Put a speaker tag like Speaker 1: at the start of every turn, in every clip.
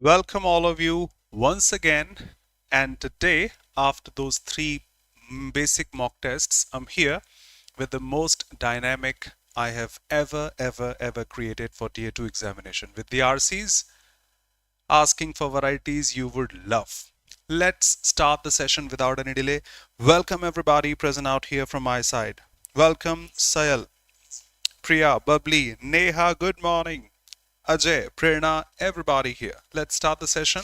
Speaker 1: Welcome all of you once again. And today, after those three basic mock tests, I'm here with the most dynamic I have ever created for Tier 2 examination with the RCs asking for varieties you would love. Let's start the session without any delay. Welcome everybody present out here from my side. Welcome Sayal, Priya, Bubbly, Neha, good morning. Ajay, Prerna, everybody here. Let's start the session.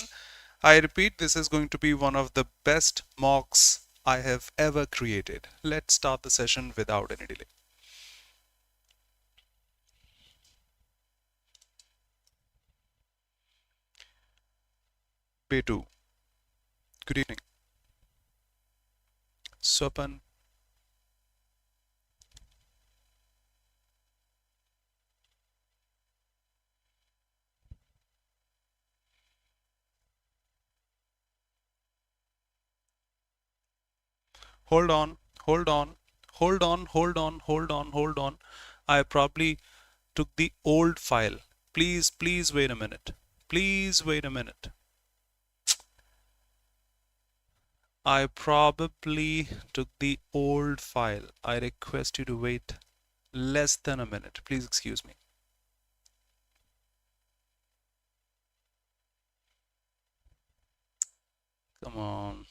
Speaker 1: I repeat, this is going to be one of the best mocks I have ever created. Let's start the session without any delay. Betu, good evening. Swapan, hold on, hold on, hold on. I probably took the old file. Please wait a minute. Please wait a minute. I probably took the old file. I request you to wait less than a minute. Please excuse me. Come on.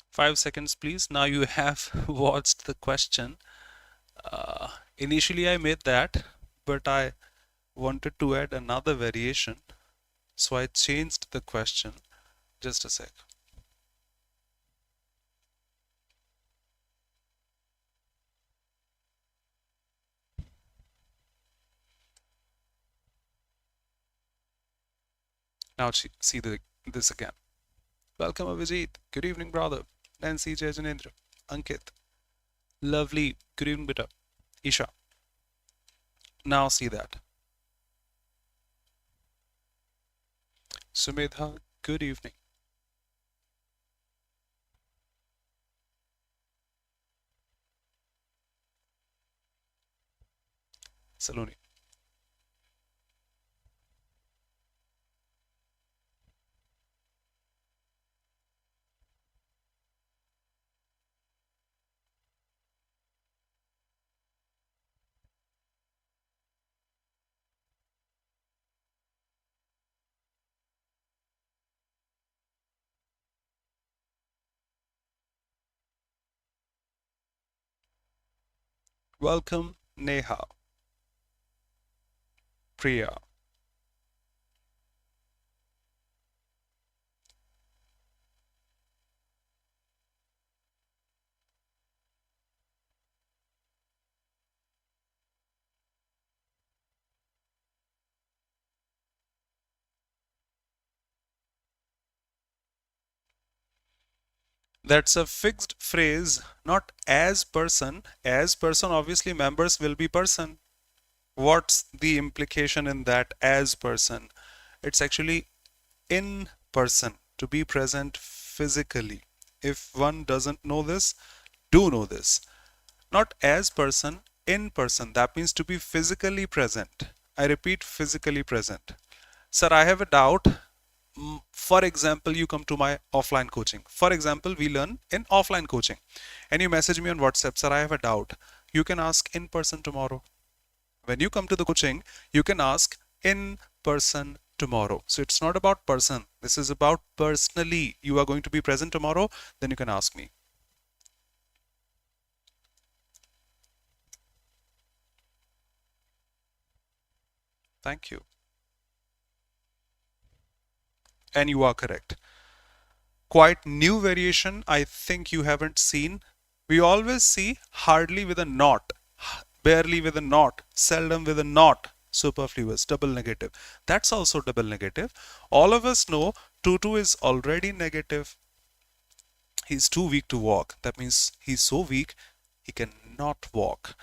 Speaker 1: Five seconds, please. Now you have watched the question. Initially, I made that, but I wanted to add another variation. So I changed the question. Just a sec. Now see this again. Welcome, Abhijit. Good evening, brother. Nancy, Jajanendra, Ankit. Lovely. Good evening, beta. Isha. Now see that. Sumedha, good evening. Saloni. Welcome, Neha. Priya. That's a fixed phrase, not as person. As person, obviously, members will be person. What's the implication in that as person? It's actually in person, to be present physically. If one doesn't know this, do know this. Not as person, in person. That means to be physically present. I repeat, physically present. Sir, I have a doubt. For example, you come to my offline coaching. For example, we learn in offline coaching and you message me on WhatsApp, sir, I have a doubt. You can ask in person tomorrow. When you come to the coaching, you can ask in person tomorrow. So it's not about person. This is about personally. You are going to be present tomorrow, then you can ask me. Thank you. And you are correct. Quite new variation I think you haven't seen. We always see hardly with a not, barely with a not, seldom with a not, superfluous, double negative. That's also double negative. All of us know Tutu is already negative. He's too weak to walk. That means he's so weak he cannot walk.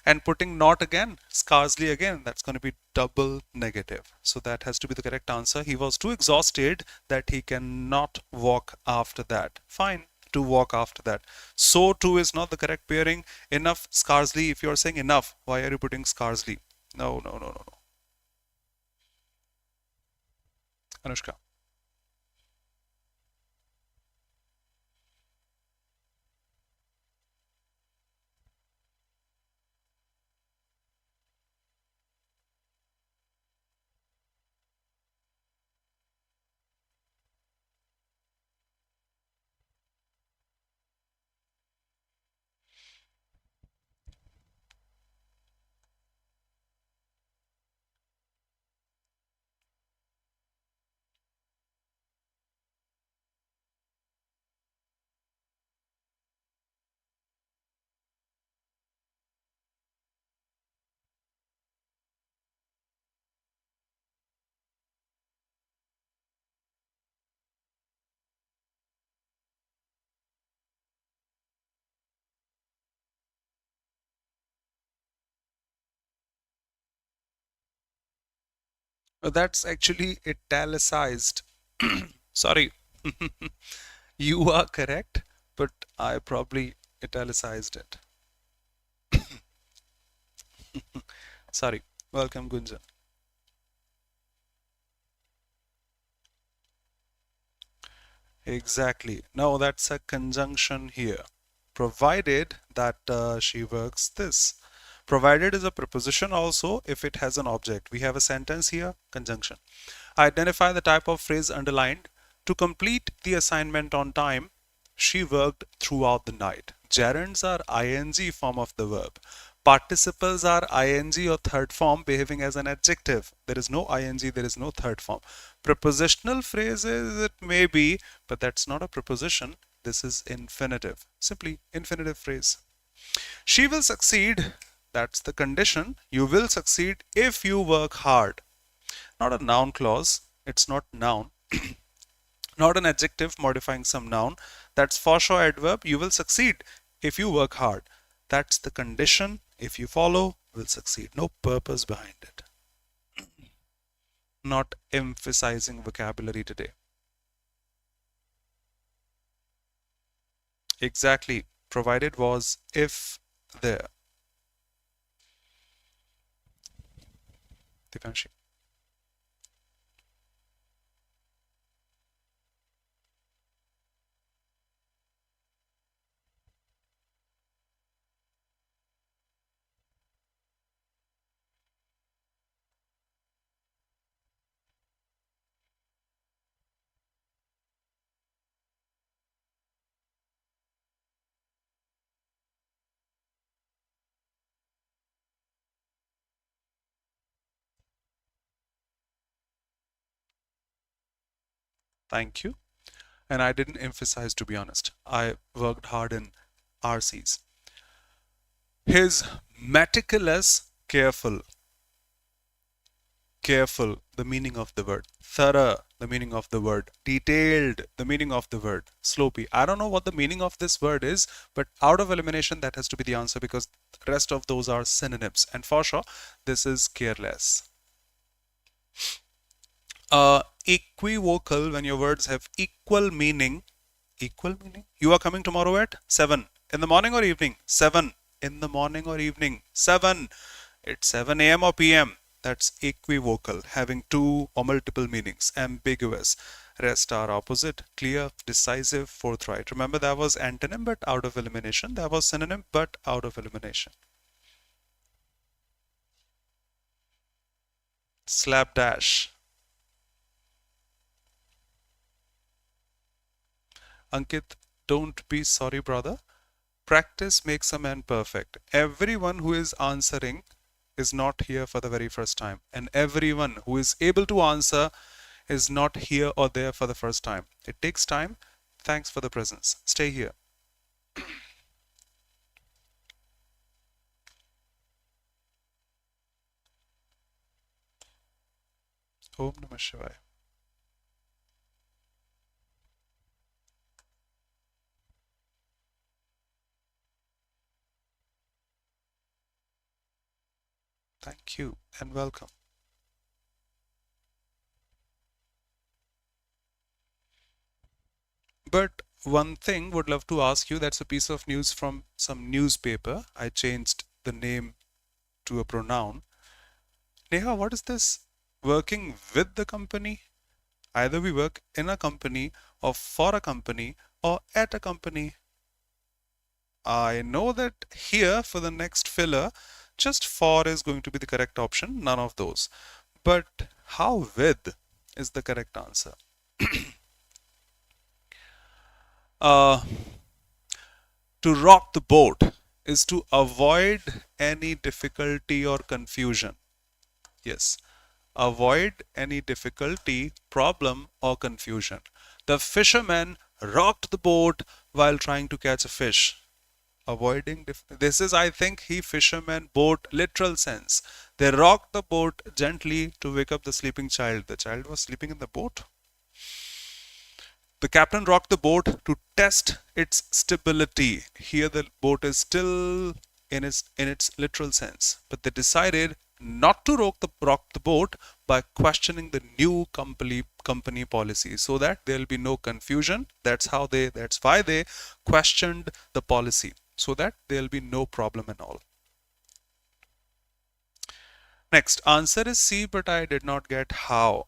Speaker 1: And putting not again, scarcely again, that's going to be double negative. So that has to be the correct answer. He was too exhausted that he cannot walk after that. Fine, to walk after that. So too is not the correct pairing. Enough, scarcely. If you are saying enough, why are you putting scarcely? No, no, no, no, no. Anushka. That's actually italicized. Sorry. You are correct, but I probably italicized it. Sorry. Welcome, Gunjan. Exactly. No, that's a conjunction here. Provided that she works this. Provided is a preposition also if it has an object. We have a sentence here, conjunction. Identify the type of phrase underlined. To complete the assignment on time, she worked throughout the night. Gerunds are ing form of the verb. Participles are ing or third form behaving as an adjective. There is no ing, there is no third form. Prepositional phrases, it may be, but that's not a preposition. This is infinitive. Simply infinitive phrase. She will succeed. That's the condition. You will succeed if you work hard. Not a noun clause. It's not noun. Not an adjective modifying some noun. That's for sure adverb. You will succeed if you work hard. That's the condition. If you follow, will succeed. No purpose behind it. Not emphasizing vocabulary today. Exactly. Provided was if there. Divanshi. Thank you. And I didn't emphasize, to be honest. I worked hard in RCs. His meticulous, careful, careful, the meaning of the word, thorough, the meaning of the word, detailed, the meaning of the word, sloppy. I don't know what the meaning of this word is, but out of elimination, that has to be the answer because the rest of those are synonyms. And for sure, this is careless. Equivocal, when your words have equal meaning. Equal meaning? You are coming tomorrow at 7 in the morning or evening? 7 in the morning or evening? 7. It's 7 a.m. or p.m. That's equivocal, having two or multiple meanings. Ambiguous. Rest are opposite, clear, decisive, forthright. Remember that was antonym but out of elimination. That was synonym but out of elimination. Slapdash. Ankit, don't be sorry, brother. Practice makes a man perfect. Everyone who is answering is not here for the very first time, and everyone who is able to answer is not here or there for the first time. It takes time. Thanks for the presence. Stay here. Om Namah Shivaya. Thank you and welcome. But one thing would love to ask you. That's a piece of news from some newspaper. I changed the name to a pronoun. Neha, what is this working with the company? Either we work in a company or for a company or at a company. I know that here for the next filler, just for is going to be the correct option, none of those. But how with is the correct answer. Uh, to rock the boat is to avoid any difficulty or confusion. Yes, avoid any difficulty, problem, or confusion. The fisherman rocked the boat while trying to catch a fish. Avoiding this is, I think, he fisherman boat literal sense. They rocked the boat gently to wake up the sleeping child. The child was sleeping in the boat. The captain rocked the boat to test its stability. Here the boat is still in its literal sense, but they decided not to rock the boat by questioning the new company policy so that there will be no confusion. That's why they questioned the policy so that there will be no problem at all. Next answer is C, but I did not get how.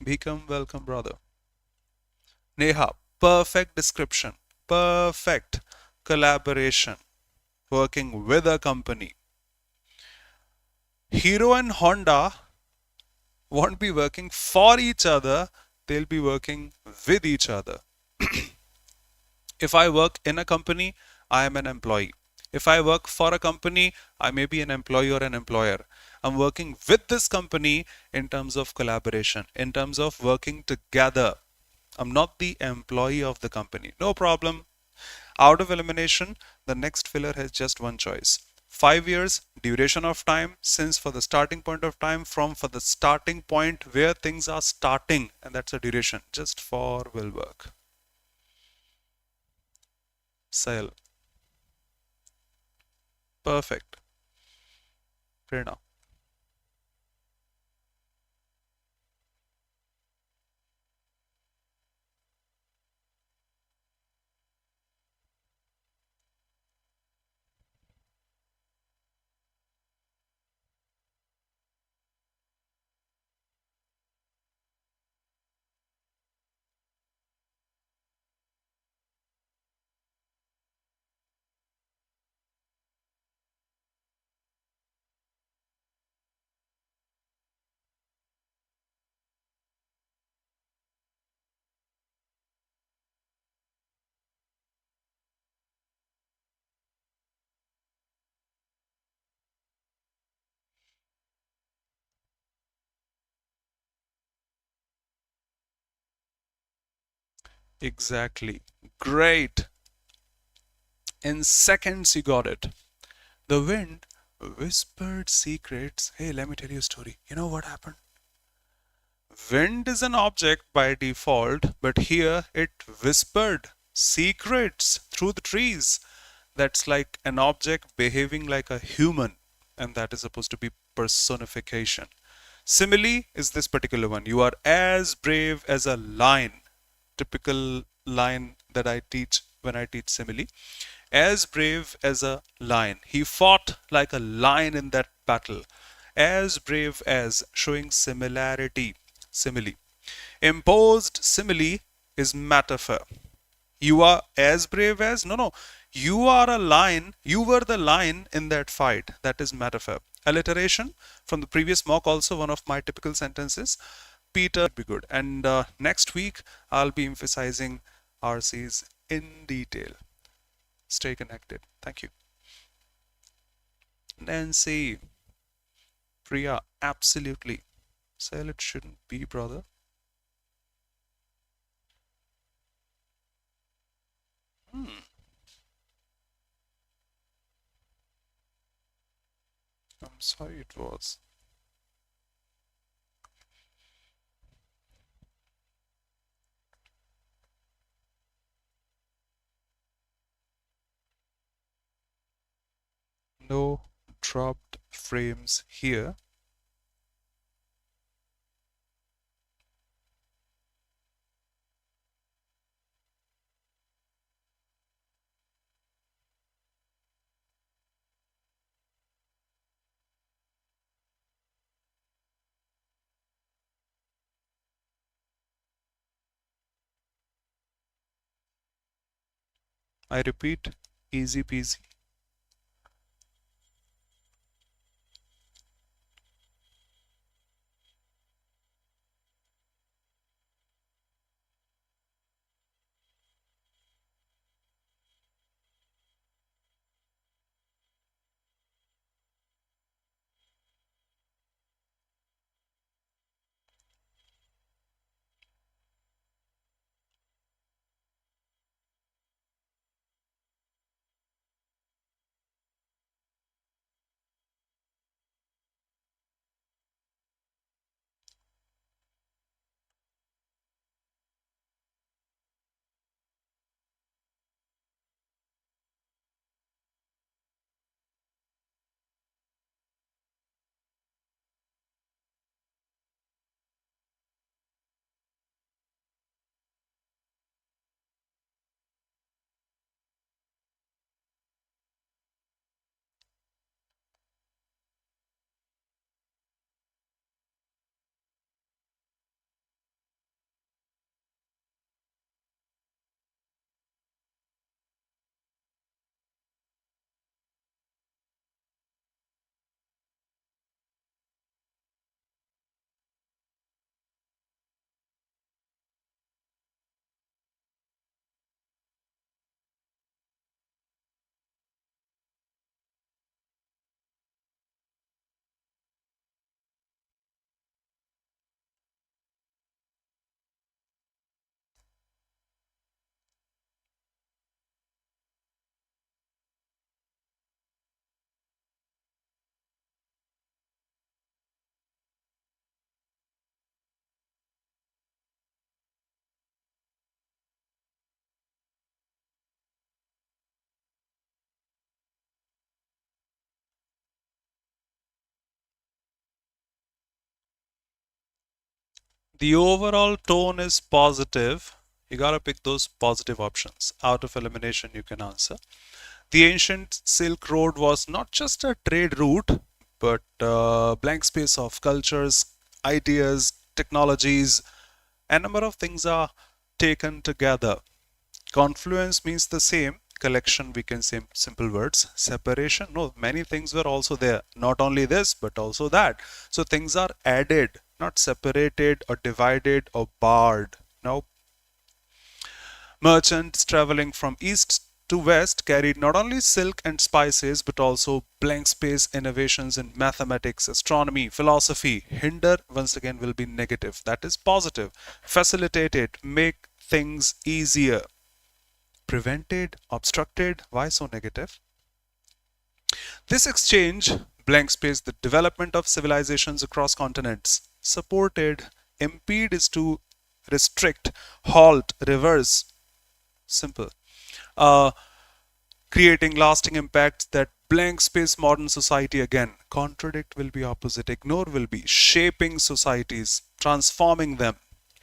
Speaker 1: Become welcome, brother. Neha, perfect description, perfect collaboration, working with a company. Hero and Honda won't be working for each other, they'll be working with each other. If I work in a company, I am an employee. If I work for a company, I may be an employee or an employer. I'm working with this company in terms of collaboration, in terms of working together. I'm not the employee of the company. No problem. Out of elimination, the next filler has just one choice. 5 years, duration of time, since for the starting point of time, from for the starting point where things are starting, and that's a duration. Just for will work. Sale. Perfect. Prerna. Exactly. Great. In seconds you got it. The wind whispered secrets. Hey, let me tell you a story. You know what happened? Wind is an object by default, but here it whispered secrets through the trees. That's like an object behaving like a human, and that is supposed to be personification. Simile is this particular one. You are as brave as a lion. Typical line that I teach when I teach simile. As brave as a lion. He fought like a lion in that battle. As brave as, showing similarity. Simile. Imposed simile is metaphor. You are as brave as, no, no. You are a lion. You were the lion in that fight. That is metaphor. Alliteration from the previous mock, also one of my typical sentences. Peter be good. And next week, I'll be emphasizing RCs in detail. Stay connected. Thank you. Nancy, Priya, absolutely. Sale it shouldn't be, brother. Hmm. I'm sorry it was. No dropped frames here. I repeat, easy peasy. The overall tone is positive. You gotta pick those positive options. Out of elimination, you can answer. The ancient Silk Road was not just a trade route, but a blank space of cultures, ideas, technologies, a number of things are taken together. Confluence means the same. Collection, we can say simple words. Separation, no, many things were also there. Not only this, but also that. So things are added, not separated or divided or barred. No. Merchants traveling from east to west carried not only silk and spices, but also blank space innovations in mathematics, astronomy, philosophy. Hinder, once again, will be negative. That is positive. Facilitated, make things easier. Prevented, obstructed. Why so negative? This exchange, blank space, the development of civilizations across continents. Supported, impede is to restrict, halt, reverse. Simple. Uh, Creating lasting impacts that blank space modern society again. Contradict will be opposite, ignore will be shaping societies, transforming them.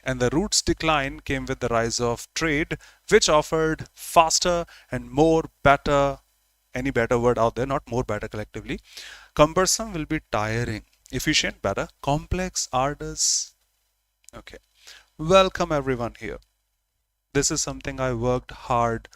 Speaker 1: And the roots decline came with the rise of trade, which offered faster and more better, any better word out there, not more better collectively. Cumbersome will be tiring, efficient better, complex arduous. Okay. Welcome everyone here. This is something I worked hard.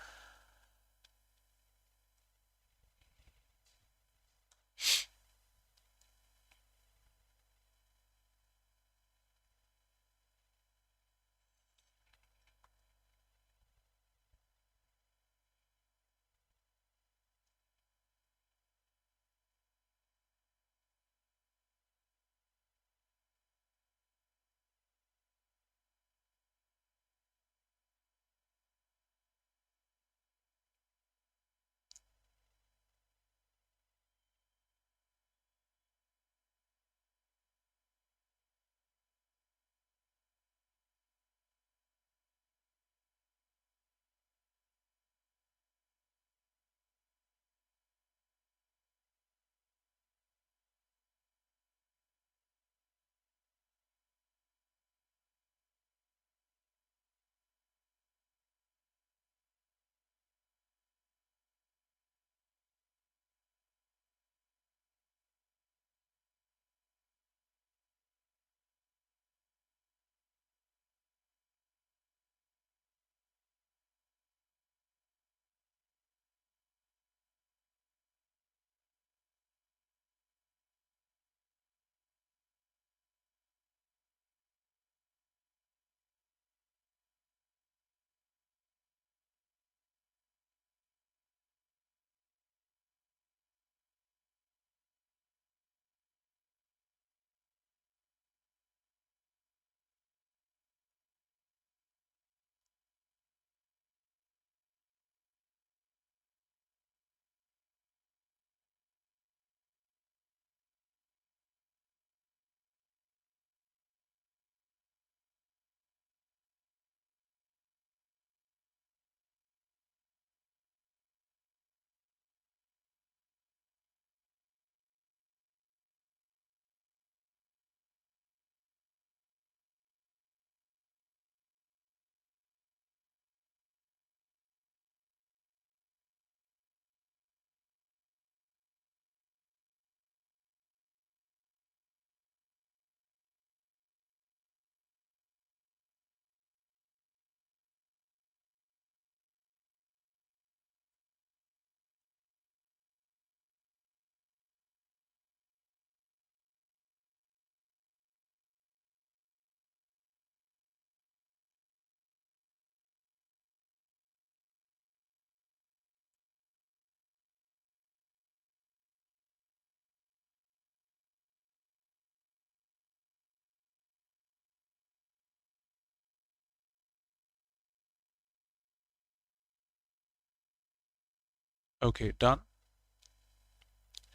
Speaker 1: Okay, done.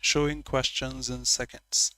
Speaker 1: Showing questions in seconds.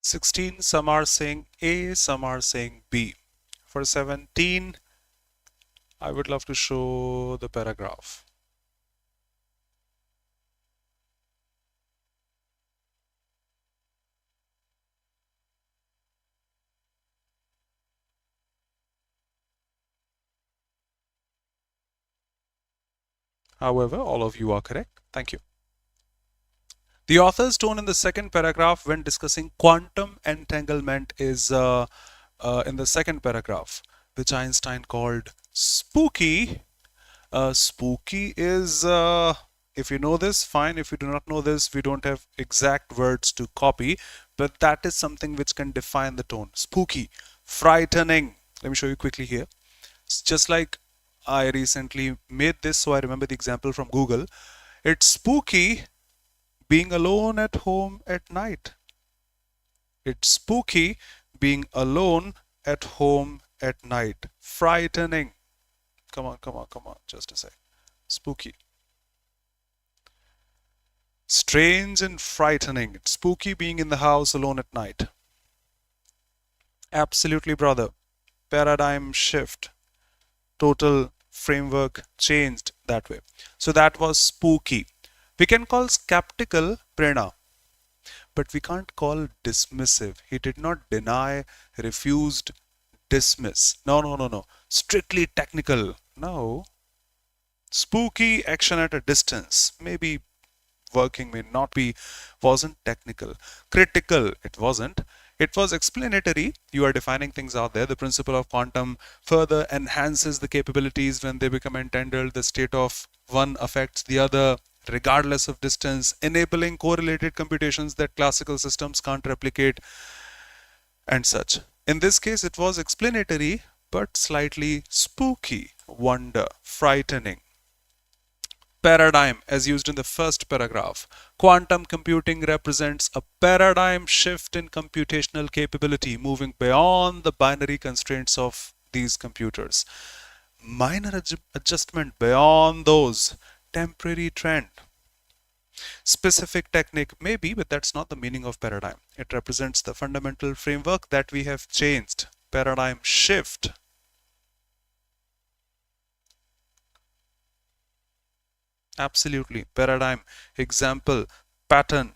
Speaker 1: "16", some are saying A, some are saying B. For 17, I would love to show the paragraph. However, all of you are correct. Thank you. The author's tone in the second paragraph when discussing quantum entanglement is in the second paragraph, which Einstein called spooky. Spooky is, if you know this, fine. If you do not know this, we don't have exact words to copy, but that is something which can define the tone. Spooky, frightening. Let me show you quickly here. It's just like I recently made this, so I remember the example from Google. It's spooky being alone at home at night. It's spooky being alone at home at night. Frightening. Come on, come on, come on. Just a sec. Spooky. Strange and frightening. It's spooky being in the house alone at night. Absolutely, brother. Paradigm shift. Total framework changed that way. So that was spooky. We can call skeptical prana, but we can't call dismissive. He did not deny, refused, dismiss. No, no, no, no. Strictly technical. No. Spooky action at a distance. Maybe working, may not be, wasn't technical. Critical, it wasn't. It was explanatory. You are defining things out there. The principle of quantum further enhances the capabilities when they become entangled. The state of one affects the other regardless of distance, enabling correlated computations that classical systems can't replicate and such. In this case, it was explanatory but slightly spooky, wonder, frightening. Paradigm, as used in the first paragraph. Quantum computing represents a paradigm shift in computational capability, moving beyond the binary constraints of these computers. Minor adjustment beyond those. Temporary trend. Specific technique, maybe, but that's not the meaning of paradigm. It represents the fundamental framework that we have changed. Paradigm shift. Absolutely. Paradigm, example, pattern.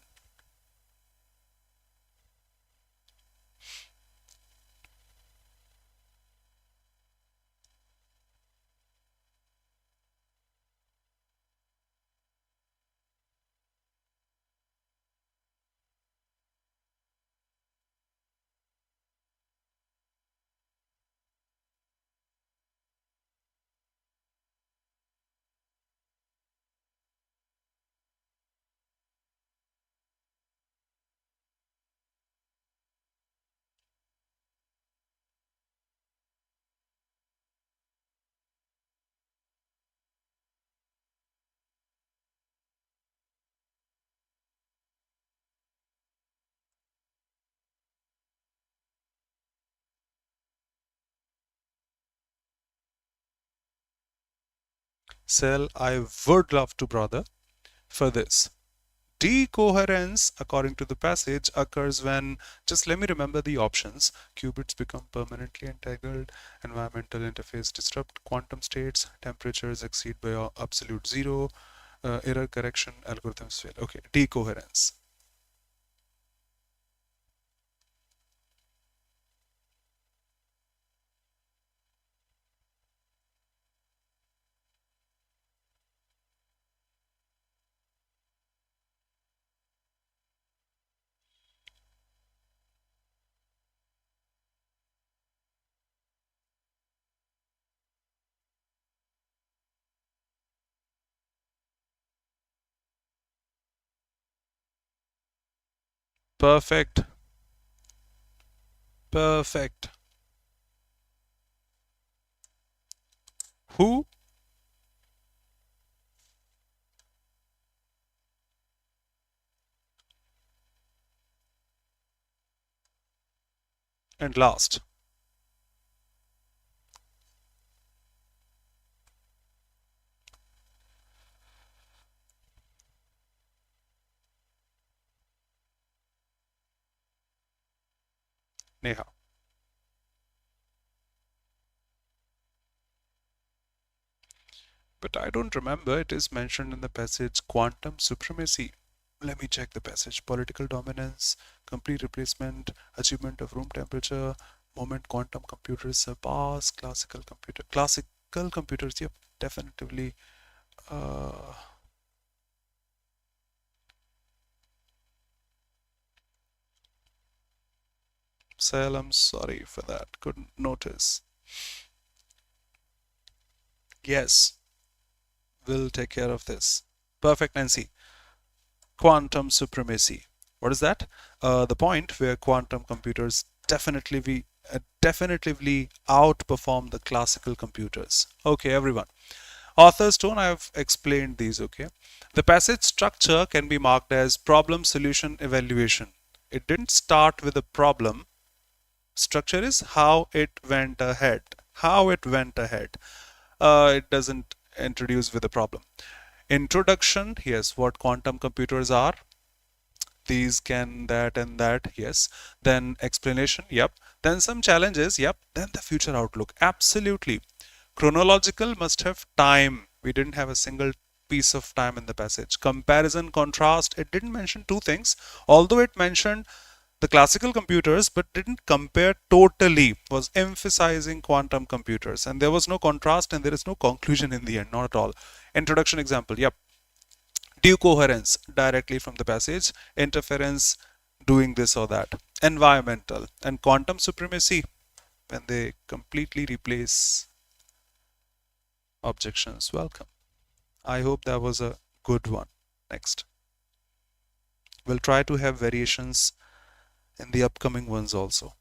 Speaker 1: Cell, I would love to brother for this. Decoherence, according to the passage, occurs when, just let me remember the options. Qubits become permanently entangled, environmental interface disrupt, quantum states, temperatures exceed by absolute zero, error correction algorithms fail. Okay, decoherence. Perfect. Perfect. Who? And last. Neha. But I don't remember it is mentioned in the passage quantum supremacy. Let me check the passage. Political dominance, complete replacement, achievement of room temperature, moment quantum computers surpass classical computer. Classical computers, yep, definitively. Uh, Sal, I'm sorry for that. Couldn't notice. Yes, we'll take care of this. Perfect, Nancy. Quantum supremacy. What is that? The point where quantum computers definitively outperform the classical computers. Okay, everyone. Author's tone, I have explained these, okay? The passage structure can be marked as problem solution evaluation. It didn't start with a problem. Structure is how it went ahead. How it went ahead. It doesn't introduce with a problem. Introduction, yes, what quantum computers are, these can that and that, yes. Then explanation, yep. Then some challenges, yep. Then the future outlook, absolutely. Chronological must have time. We didn't have a single piece of time in the passage. Comparison, contrast, it didn't mention two things, although it mentioned the classical computers but didn't compare totally, was emphasizing quantum computers, and there was no contrast and there is no conclusion in the end, not at all. Introduction example, yep. Decoherence directly from the passage, interference doing this or that. Environmental and quantum supremacy when they completely replace objections. Welcome. I hope that was a good one. Next. We'll try to have variations in the upcoming ones also.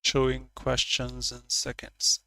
Speaker 1: Showing questions in seconds.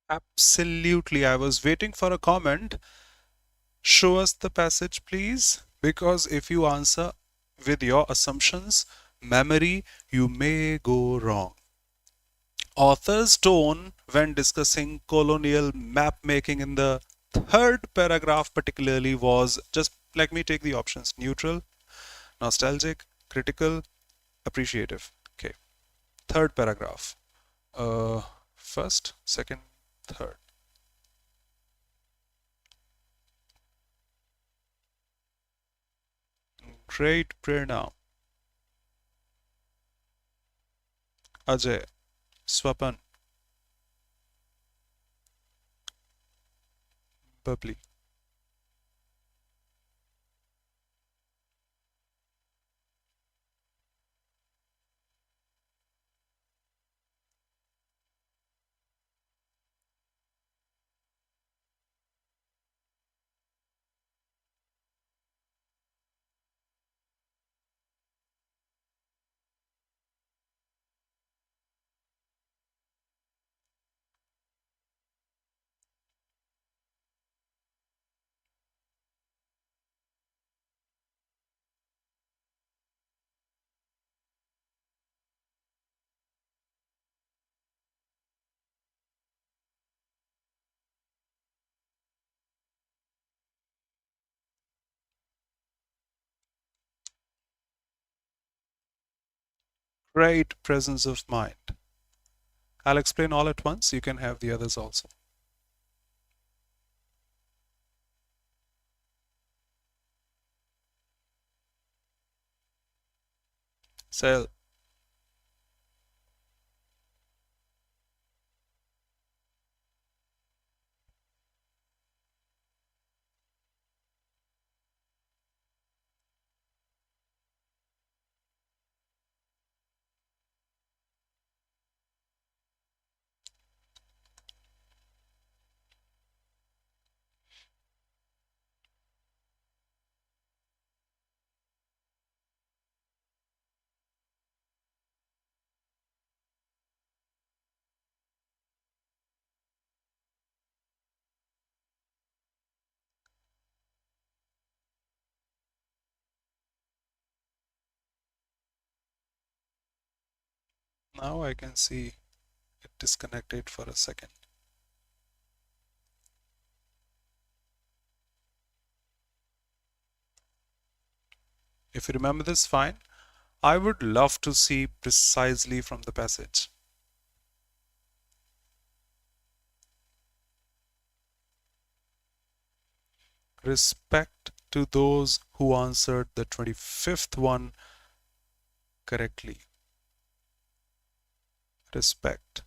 Speaker 1: Absolutely. I was waiting for a comment. Show us the passage, please. Because if you answer with your assumptions, memory, you may go wrong. Author's tone when discussing colonial map making in the third paragraph, particularly, was just let me take the options: neutral, nostalgic, critical, appreciative. Okay. Third paragraph. First, second, third. Great Prerna. Ajay, Swapan, Bubbly. Great presence of mind. I'll explain all at once. You can have the others also. So now I can see it disconnected for a second. If you remember this, fine. I would love to see precisely from the passage. Respect to those who answered the 25th one correctly. Respect.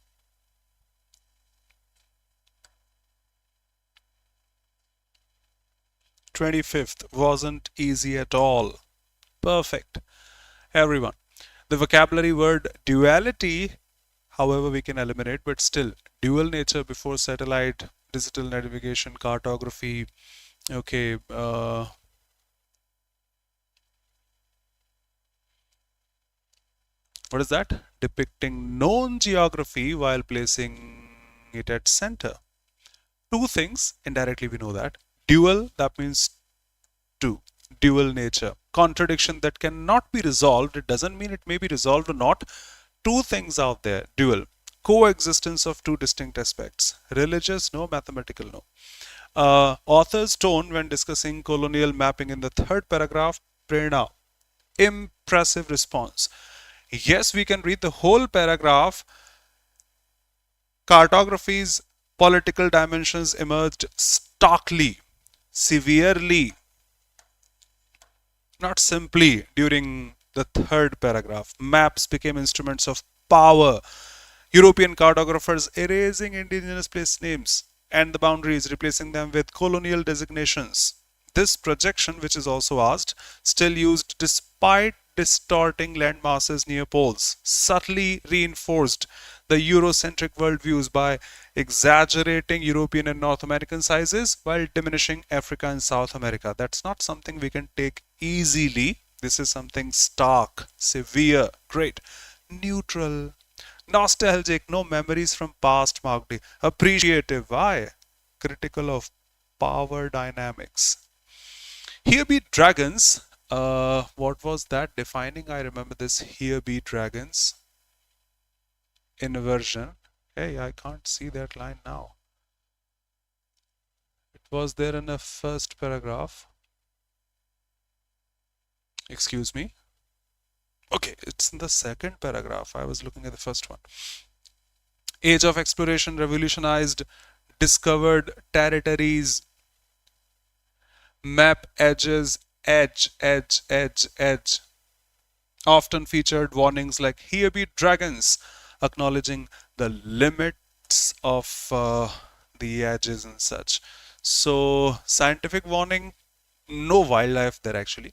Speaker 1: 25th wasn't easy at all. Perfect. Everyone. The vocabulary word duality, however, we can eliminate, but still, dual nature before satellite, digital navigation, cartography. Okay. What is that? Depicting known geography while placing it at center. Two things, indirectly we know that. Dual, that means two. Dual nature. Contradiction that cannot be resolved. It doesn't mean it may be resolved or not. Two things out there. Dual. Coexistence of two distinct aspects. Religious, no. Mathematical, no. Author's tone when discussing colonial mapping in the third paragraph. Prerna. Impressive response. Yes, we can read the whole paragraph. Cartography's political dimensions emerged starkly, severely, not simply during the third paragraph. Maps became instruments of power. European cartographers erasing indigenous place names and the boundaries, replacing them with colonial designations. This projection, which is also asked, still used despite distorting land masses near poles, subtly reinforced the Eurocentric worldviews by exaggerating European and North American sizes while diminishing Africa and South America. That's not something we can take easily. This is something stark, severe, great, neutral, nostalgic, no memories from past marked, appreciative, why? Critical of power dynamics. Here be dragons. What was that defining? I remember this. Here be dragons. Inversion. Hey, I can't see that line now. It was there in the first paragraph. Excuse me. Okay, it's in the second paragraph. I was looking at the first one. Age of exploration revolutionized, discovered territories, map edges, edge, edge, edge, edge. Often featured warnings like here be dragons, acknowledging the limits of the edges and such. So scientific warning, no wildlife there actually.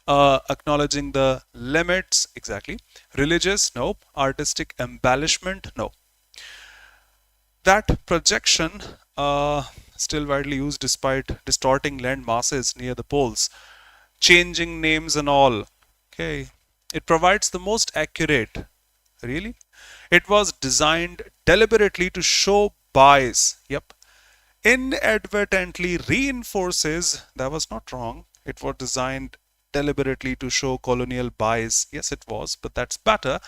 Speaker 1: Acknowledging the limits, exactly. Religious, no. Artistic embellishment, no. That projection, still widely used despite distorting land masses near the poles, changing names and all. Okay, it provides the most accurate. Really? It was designed deliberately to show bias. Yep. Inadvertently reinforces, that was not wrong. It was designed deliberately to show colonial bias. Yes, it was, but that's better.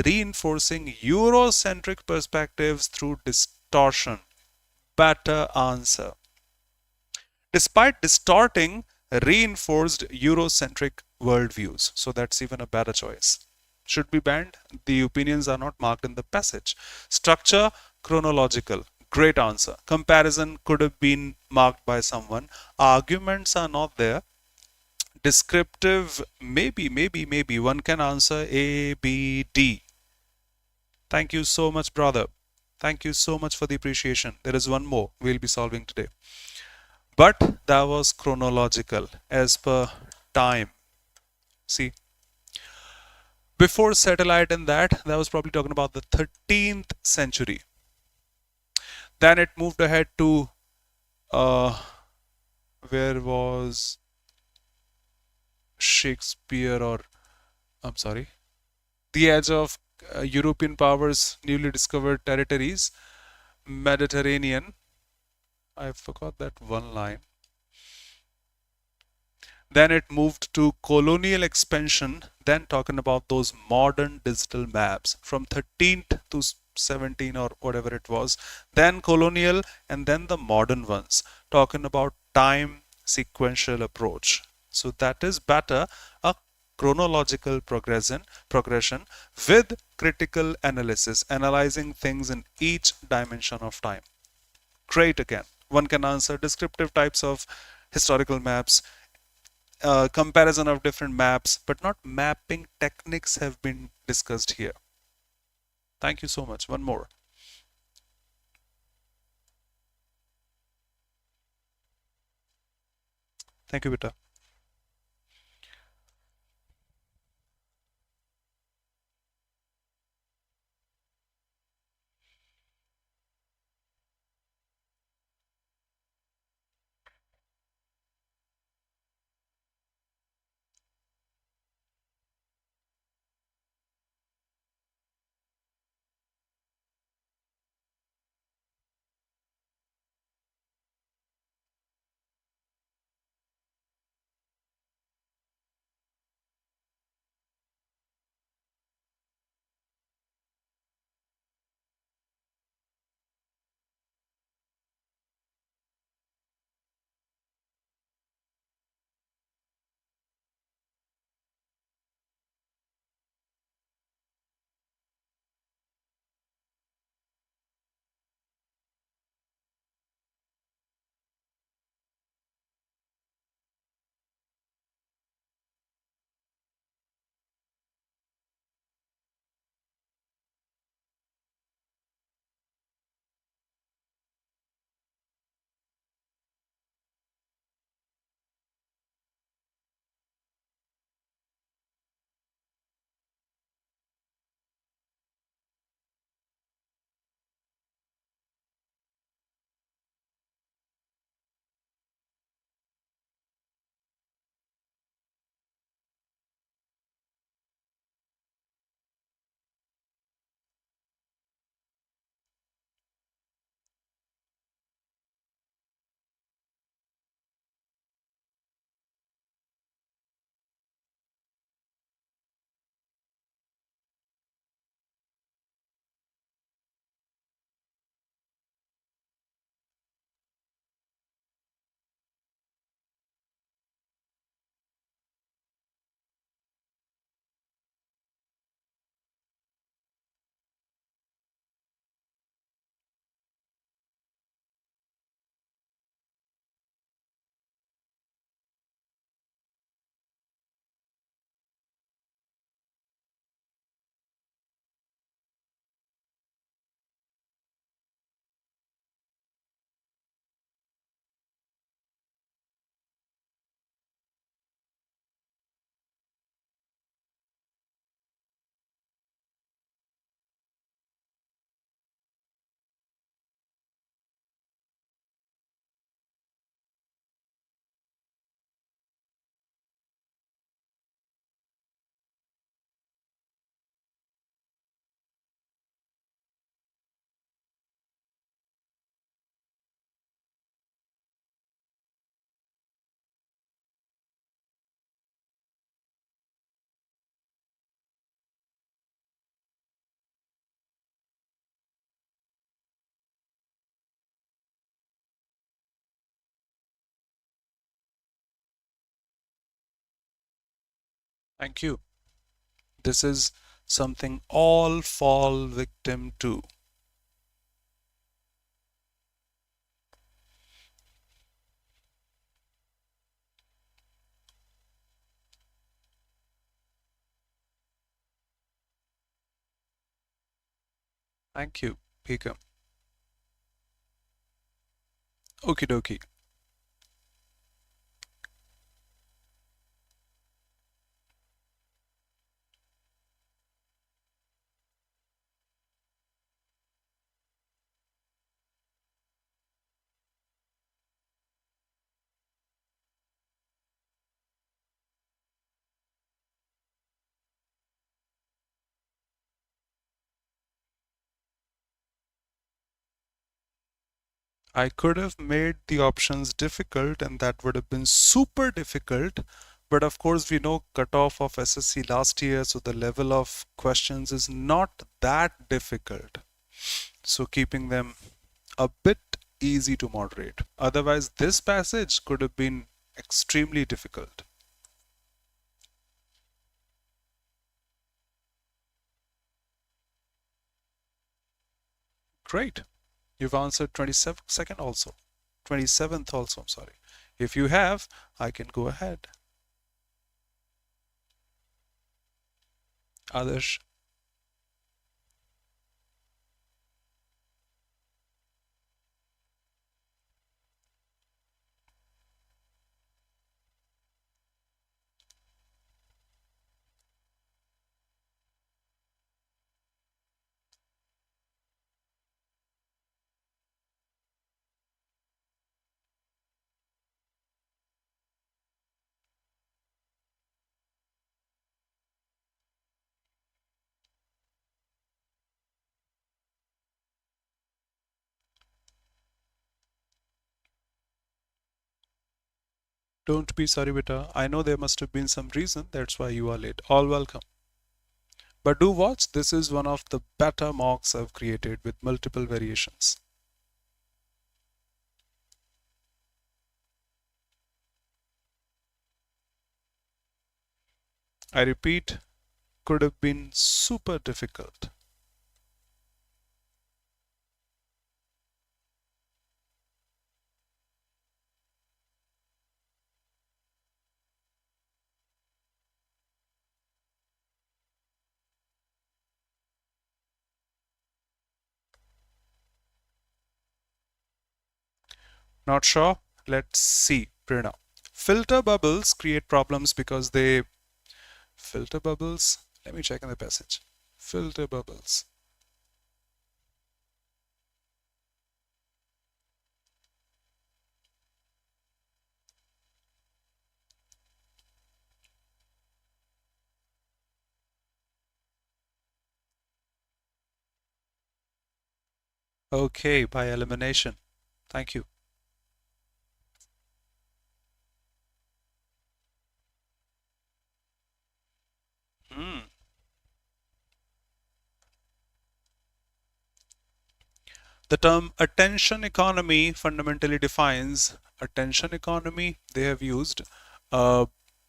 Speaker 1: Reinforcing Eurocentric perspectives through distortion. Better answer. Despite distorting reinforced Eurocentric worldviews. So that's even a better choice. Should be banned. The opinions are not marked in the passage. Structure, chronological. Great answer. Comparison could have been marked by someone. Arguments are not there. Descriptive, maybe. One can answer A, B, D. Thank you so much, brother. Thank you so much for the appreciation. There is one more we'll be solving today. But that was chronological as per time. See, before satellite and that was probably talking about the 13th century. Then it moved ahead to where was Shakespeare, or I'm sorry, the edge of European powers, newly discovered territories, Mediterranean. I forgot that one line. Then it moved to colonial expansion, then talking about those modern digital maps from 13th to 17 or whatever it was, then colonial, and then the modern ones, talking about time sequential approach. So that is better, a chronological progression with critical analysis, analyzing things in each dimension of time. Great again. One can answer descriptive types of historical maps, comparison of different maps, but not mapping techniques have been discussed here. Thank you so much. One more. Thank you, beta. Thank you. This is something all fall victim to. Thank you, Pika. Okie dokie. I could have made the options difficult and that would have been super difficult. But of course, we know cutoff of SSC last year, so the level of questions is not that difficult. So keeping them a bit easy to moderate. Otherwise, this passage could have been extremely difficult. Great. You've answered 22nd also. 27th also, I'm sorry. If you have, I can go ahead. Adarsh. Don't be sorry, beta. I know there must have been some reason. That's why you are late. All welcome. But do watch. This is one of the better mocks I've created with multiple variations. I repeat, could have been super difficult. Not sure? Let's see. Prerna. Filter bubbles create problems because they filter bubbles. Let me check in the passage. Filter bubbles. Okay, by elimination. Thank you. Hmm. The term attention economy fundamentally defines attention economy they have used uh,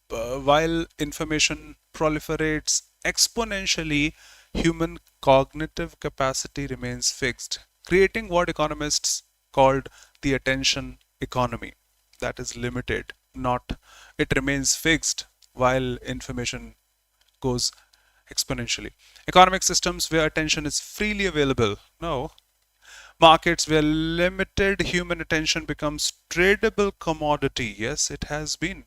Speaker 1: while information proliferates exponentially, human cognitive capacity remains fixed, creating what economists called the attention economy. That is limited, not it remains fixed while information goes exponentially. Economic systems where attention is freely available. No, markets where limited human attention becomes tradable commodity. Yes, it has been.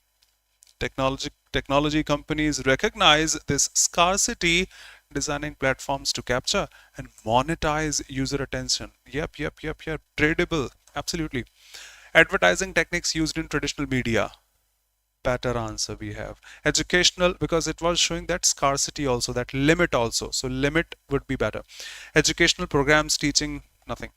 Speaker 1: Technology companies recognize this scarcity, designing platforms to capture and monetize user attention. Yep. Tradable. Absolutely. Advertising techniques used in traditional media. Better answer we have. Educational, because it was showing that scarcity also, that limit also. So limit would be better. Educational programs teaching nothing.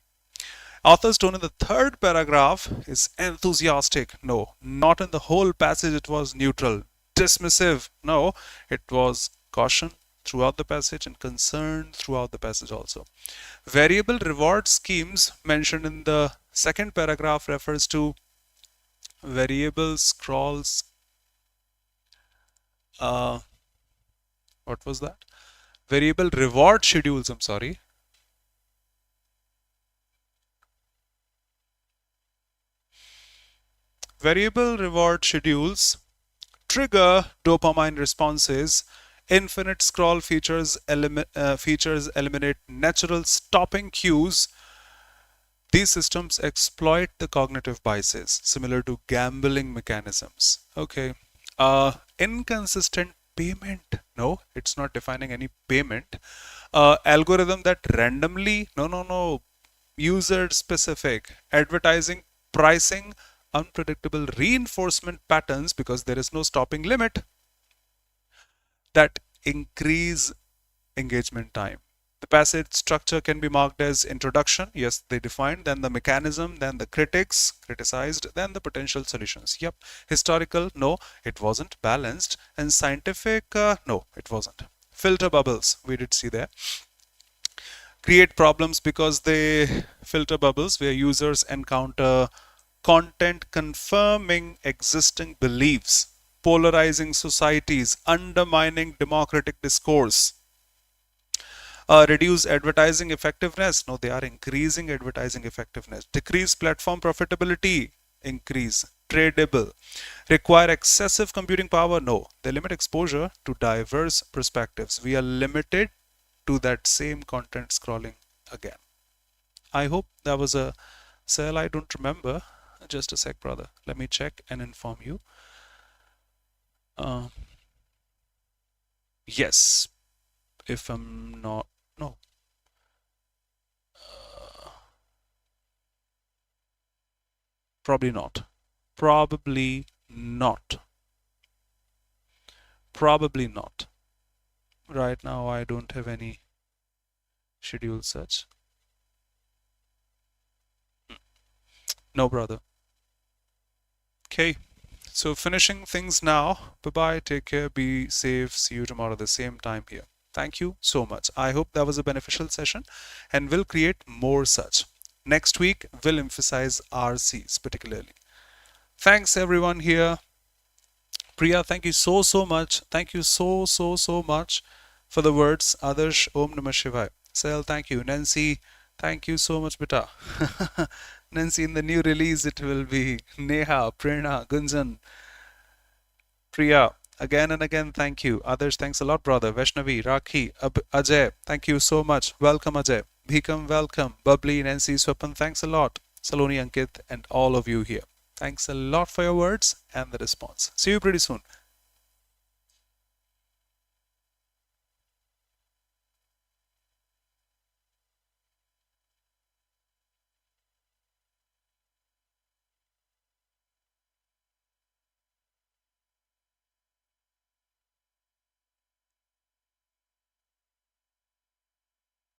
Speaker 1: Author's tone in the third paragraph is enthusiastic. No, not in the whole passage, it was neutral. Dismissive. No, it was caution throughout the passage and concern throughout the passage also. Variable reward schemes mentioned in the second paragraph refers to variable scrolls. Uh, what was that? Variable reward schedules, I'm sorry. Variable reward schedules trigger dopamine responses. Infinite scroll features eliminate natural stopping cues. These systems exploit the cognitive biases similar to gambling mechanisms. Okay. Inconsistent payment. No, it's not defining any payment. Algorithm that randomly, no, user specific. Advertising, pricing, unpredictable reinforcement patterns because there is no stopping limit that increase engagement time. The passage structure can be marked as introduction. Yes, they defined. Then the mechanism, then the critics criticized, then the potential solutions. Yep. Historical, no, it wasn't. Balanced. And scientific, no, it wasn't. Filter bubbles, we did see there. Create problems because they filter bubbles where users encounter content confirming existing beliefs, polarizing societies, undermining democratic discourse. Reduce advertising effectiveness. No, they are increasing advertising effectiveness. Decrease platform profitability. Increase. Tradable. Require excessive computing power. No, they limit exposure to diverse perspectives. We are limited to that same content scrolling again. I hope that was a cell. I don't remember. Just a sec, brother. Let me check and inform you. Uh, yes, if I'm not, no, probably not. Probably not. Probably not. Right now, I don't have any schedule such. No, brother. Okay. So finishing things now. Bye-bye. Take care. Be safe. See you tomorrow at the same time here. Thank you so much. I hope that was a beneficial session and we'll create more such. Next week, we'll emphasize RCs particularly. Thanks everyone here. Priya, thank you so much. Thank you so much for the words. Adarsh, Om Namah Shivaya. Sahil, thank you. Nancy, thank you so much, beta. Nancy, in the new release, it will be Neha, Prerna, Gunjan, Priya. Again and again, thank you. Adarsh, thanks a lot, brother. Vaishnavi, Rakhi, Ajay, thank you so much. Welcome, Ajay. Bhikam, welcome. Bubbly, Nancy, Swapan, thanks a lot. Saloni, Ankit, and all of you here. Thanks a lot for your words and the response. See you pretty soon.